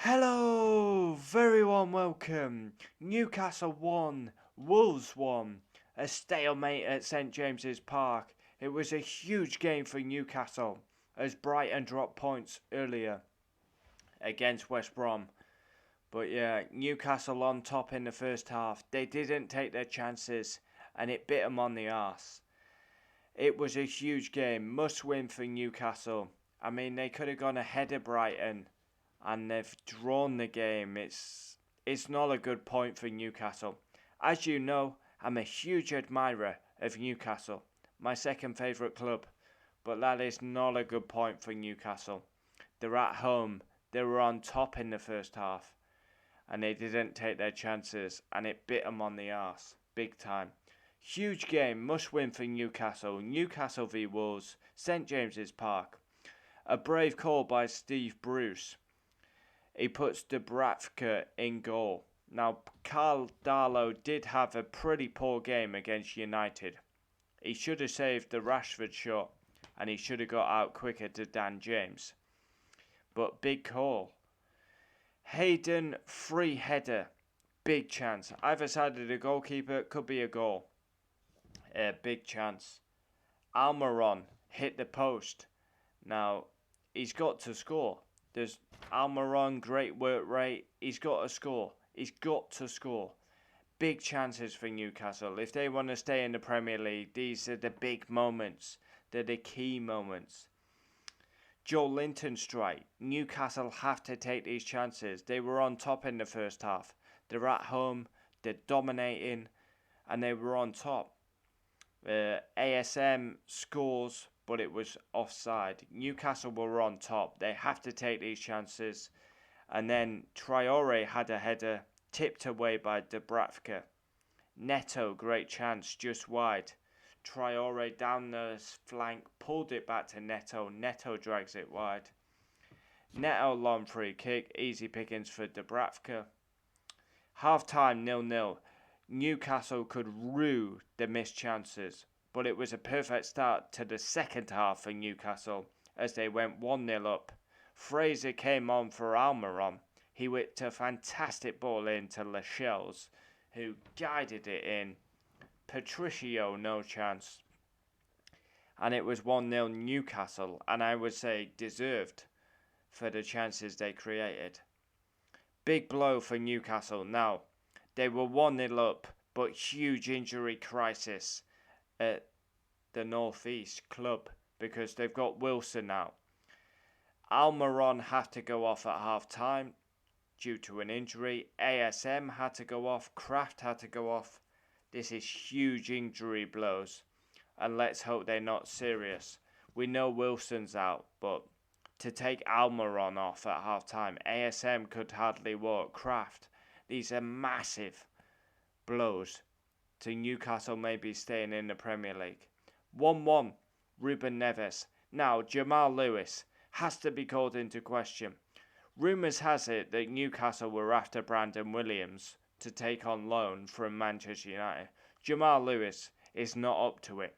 Hello, very warm welcome. Newcastle won, Wolves won. A stalemate at St James's Park. It was a huge game for Newcastle as Brighton dropped points earlier against West Brom. But yeah, Newcastle on top in the first half. They didn't take their chances and it bit them on the arse. It was a huge game, must win for Newcastle. I mean, they could have gone ahead of Brighton and they've drawn the game. It's not a good point for Newcastle. As you know, I'm a huge admirer of Newcastle, my second favourite club, but that is not a good point for Newcastle. They're at home, they were on top in the first half, and they didn't take their chances, and it bit them on the arse, big time. Huge game, must win for Newcastle. Newcastle v Wolves, St James's Park. A brave call by Steve Bruce. He puts Dubravka in goal. Now, Carl Darlow did have a pretty poor game against United. He should have saved the Rashford shot and he should have got out quicker to Dan James. But big call. Hayden, free header. Big chance. Either side of the goalkeeper, could be a goal. Big chance. Almiron hit the post. Now, he's got to score. There's Almiron, great work rate. He's got to score. He's got to score. Big chances for Newcastle. If they want to stay in the Premier League, these are the big moments. They're the key moments. Joe Linton strike. Newcastle have to take these chances. They were on top in the first half. They're at home. They're dominating. And they were on top. ASM scores, but it was offside. Newcastle were on top. They have to take these chances. And then Traore had a header tipped away by Dubravka. Neto, great chance, just wide. Traore down the flank, pulled it back to Neto. Neto drags it wide. Neto long free kick, easy pickings for Dubravka. Half time 0-0. Newcastle could rue the missed chances, but it was a perfect start to the second half for Newcastle as they went 1-0 up. Fraser came on for Almiron. He whipped a fantastic ball into Lascelles, who guided it in. Patricio, no chance. And it was 1-0 Newcastle, and I would say deserved for the chances they created. Big blow for Newcastle now. They were 1-0 up, but huge injury crisis at the North East club because they've got Wilson now. Almiron had to go off at half time due to an injury. ASM had to go off. Kraft had to go off. This is huge injury blows, and let's hope they're not serious. We know Wilson's out, but to take Almiron off at half time, ASM could hardly walk. Kraft. These are massive blows to Newcastle maybe staying in the Premier League. 1-1, Ruben Neves. Now, Jamal Lewis has to be called into question. Rumours has it that Newcastle were after Brandon Williams to take on loan from Manchester United. Jamal Lewis is not up to it.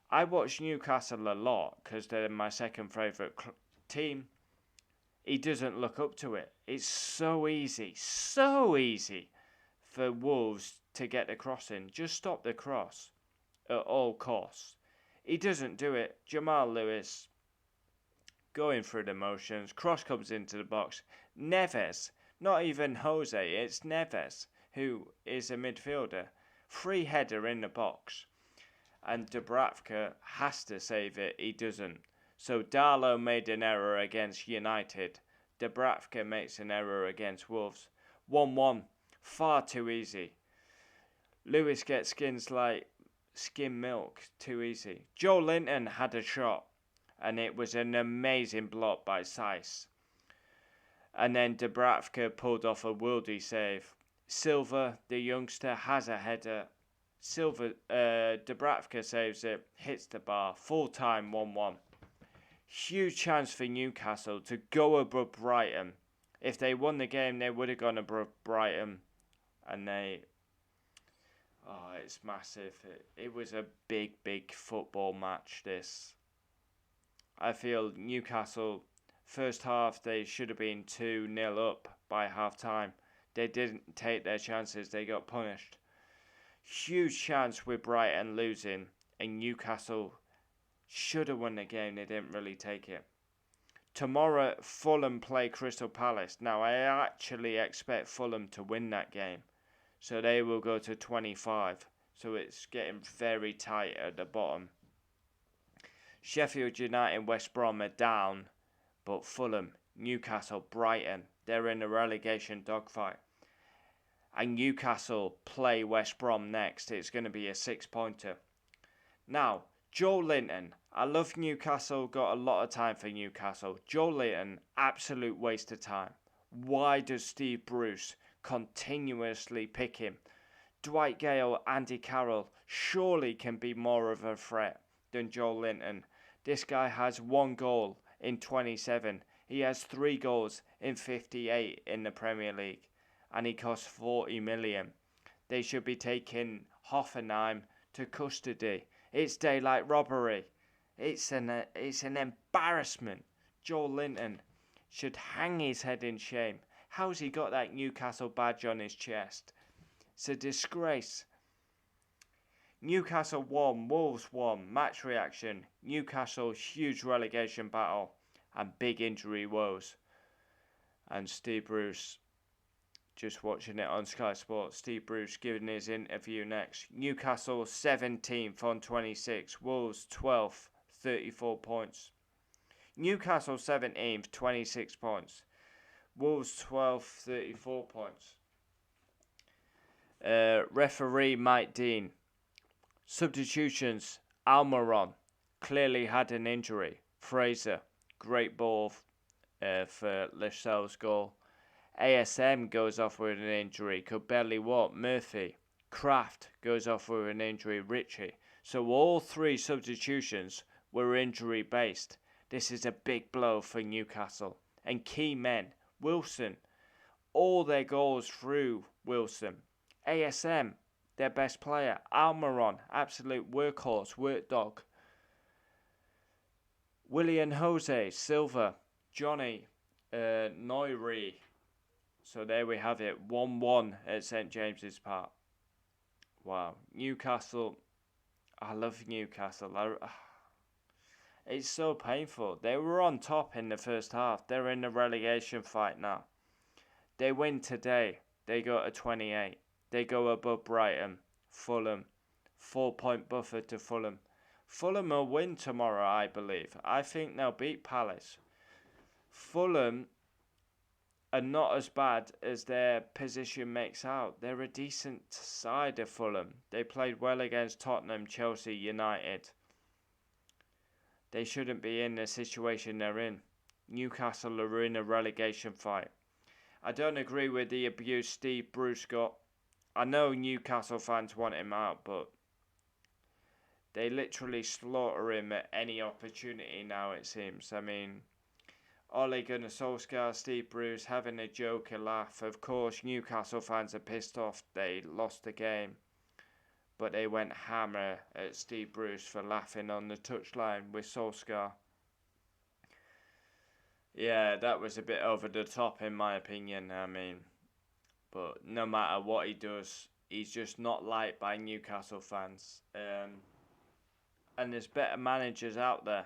I watch Newcastle a lot because they're my second favourite team. He doesn't look up to it. It's so easy for Wolves to get the cross in. Just stop the cross at all costs. He doesn't do it. Jamal Lewis going through the motions. Cross comes into the box. Neves, not even Jose, it's Neves, who is a midfielder. Free header in the box. And Dubravka has to save it. He doesn't. So Darlow made an error against United. Dubravka makes an error against Wolves. 1-1. Far too easy. Lewis gets skins like skim milk. Too easy. Joe Linton had a shot. And it was an amazing block by Saiss. And then Dubravka pulled off a worldy save. Silva, the youngster, has a header. Dubravka saves it. Hits the bar. Full time 1-1. Huge chance for Newcastle to go above Brighton. If they won the game, they would have gone above Brighton. And it's massive. It was a big football match, this. I feel Newcastle First half, they should have been 2-0 up by half time. They didn't take their chances, they got punished. Huge chance with Brighton losing, and Newcastle should have won the game, they didn't really take it. Tomorrow, Fulham play Crystal Palace. Now, I actually expect Fulham to win that game, so they will go to 25. So it's getting very tight at the bottom. Sheffield United and West Brom are down, but Fulham, Newcastle, Brighton, they're in a relegation dogfight. And Newcastle play West Brom next. It's going to be a 6-pointer. Now, Joe Linton. I love Newcastle, got a lot of time for Newcastle. Joe Linton, absolute waste of time. Why does Steve Bruce continuously pick him? Dwight Gale, Andy Carroll surely can be more of a threat than Joe Linton. This guy has 1 goal in 27. He has 3 goals in 58 in the Premier League. And he costs 40 million. They should be taking Hoffenheim to custody. It's daylight robbery. It's an embarrassment. Joel Linton should hang his head in shame. How's he got that Newcastle badge on his chest? It's a disgrace. Newcastle won, Wolves won, match reaction. Newcastle huge relegation battle and big injury woes. And Steve Bruce, just watching it on Sky Sports, Steve Bruce giving his interview next. Newcastle 17th on 26, Wolves 12th, 34 points. Newcastle 17th, 26 points. Wolves 12th, 34 points. Referee Mike Dean. Substitutions, Almiron clearly had an injury. Fraser, great ball for Lascelles' goal. ASM goes off with an injury, could barely walk. Murphy. Kraft goes off with an injury. Ritchie. So all 3 substitutions were injury based. This is a big blow for Newcastle. And key men, Wilson, all their goals through Wilson. ASM, their best player. Almiron, absolute workhorse, work dog. William Jose, Silva, Johnny, Noiri. So there we have it, 1-1 at St James's Park. Wow, Newcastle, I love Newcastle. It's so painful. They were on top in the first half. They're in the relegation fight now. They win today. They go to 28. They go above Brighton, Fulham. 4-point buffer to Fulham. Fulham will win tomorrow, I believe. I think they'll beat Palace. Fulham are not as bad as their position makes out. They're a decent side of Fulham. They played well against Tottenham, Chelsea, United. They shouldn't be in the situation they're in. Newcastle are in a relegation fight. I don't agree with the abuse Steve Bruce got. I know Newcastle fans want him out, but they literally slaughter him at any opportunity now, it seems. I mean, Ole Gunnar Solskjaer, Steve Bruce having a joke, a laugh. Of course, Newcastle fans are pissed off they lost the game. But they went hammer at Steve Bruce for laughing on the touchline with Solskjaer. Yeah, that was a bit over the top in my opinion, I mean. But no matter what he does, he's just not liked by Newcastle fans. And there's better managers out there.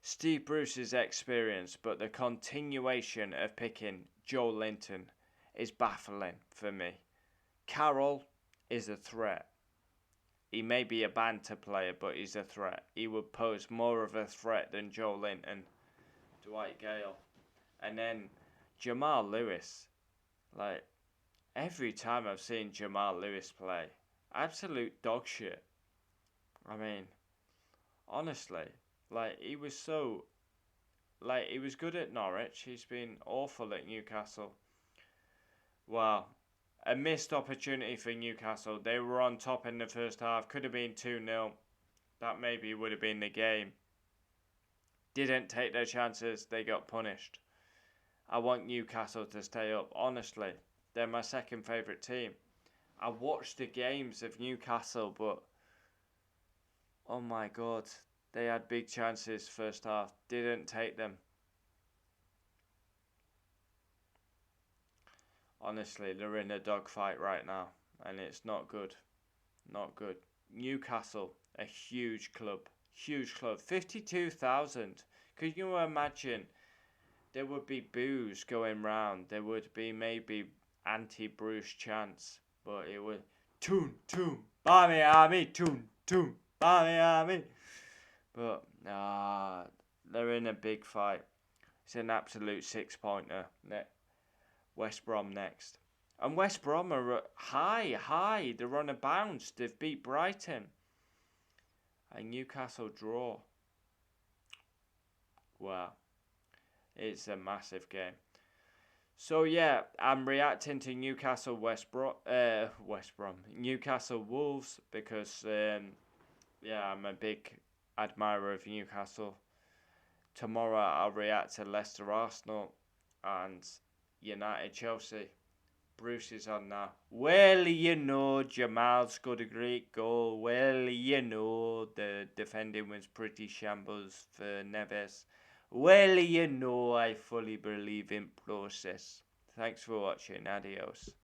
Steve Bruce is experienced, but the continuation of picking Joe Linton is baffling for me. Carroll is a threat. He may be a banter player, but he's a threat. He would pose more of a threat than Joe Linton, Dwight Gale. And then Jamal Lewis. Like, every time I've seen Jamal Lewis play, absolute dog shit. I mean, honestly, he was good at Norwich. He's been awful at Newcastle. Wow. A missed opportunity for Newcastle. They were on top in the first half. Could have been 2-0. That maybe would have been the game. Didn't take their chances. They got punished. I want Newcastle to stay up. Honestly, they're my second favourite team. I watched the games of Newcastle, but oh my God, they had big chances first half. Didn't take them. Honestly, they're in a dogfight right now, and it's not good. Not good. Newcastle, a huge club. Huge club. 52,000. Could you imagine? There would be boos going round. There would be maybe anti-Bruce chants. But it would. Toon, toon, Barmy Army, toon, toon, Barmy Army. But, they're in a big fight. It's an absolute six-pointer. West Brom next. And West Brom are high. They're on a bounce. They've beat Brighton. And Newcastle draw. Wow. It's a massive game. So yeah, I'm reacting to Newcastle West Brom. Newcastle Wolves because I'm a big admirer of Newcastle. Tomorrow I'll react to Leicester Arsenal and United Chelsea. Bruce is on now. Well, Jamal scored a great goal. Well, the defending was pretty shambles for Neves. Well, I fully believe in process. Thanks for watching. Adios.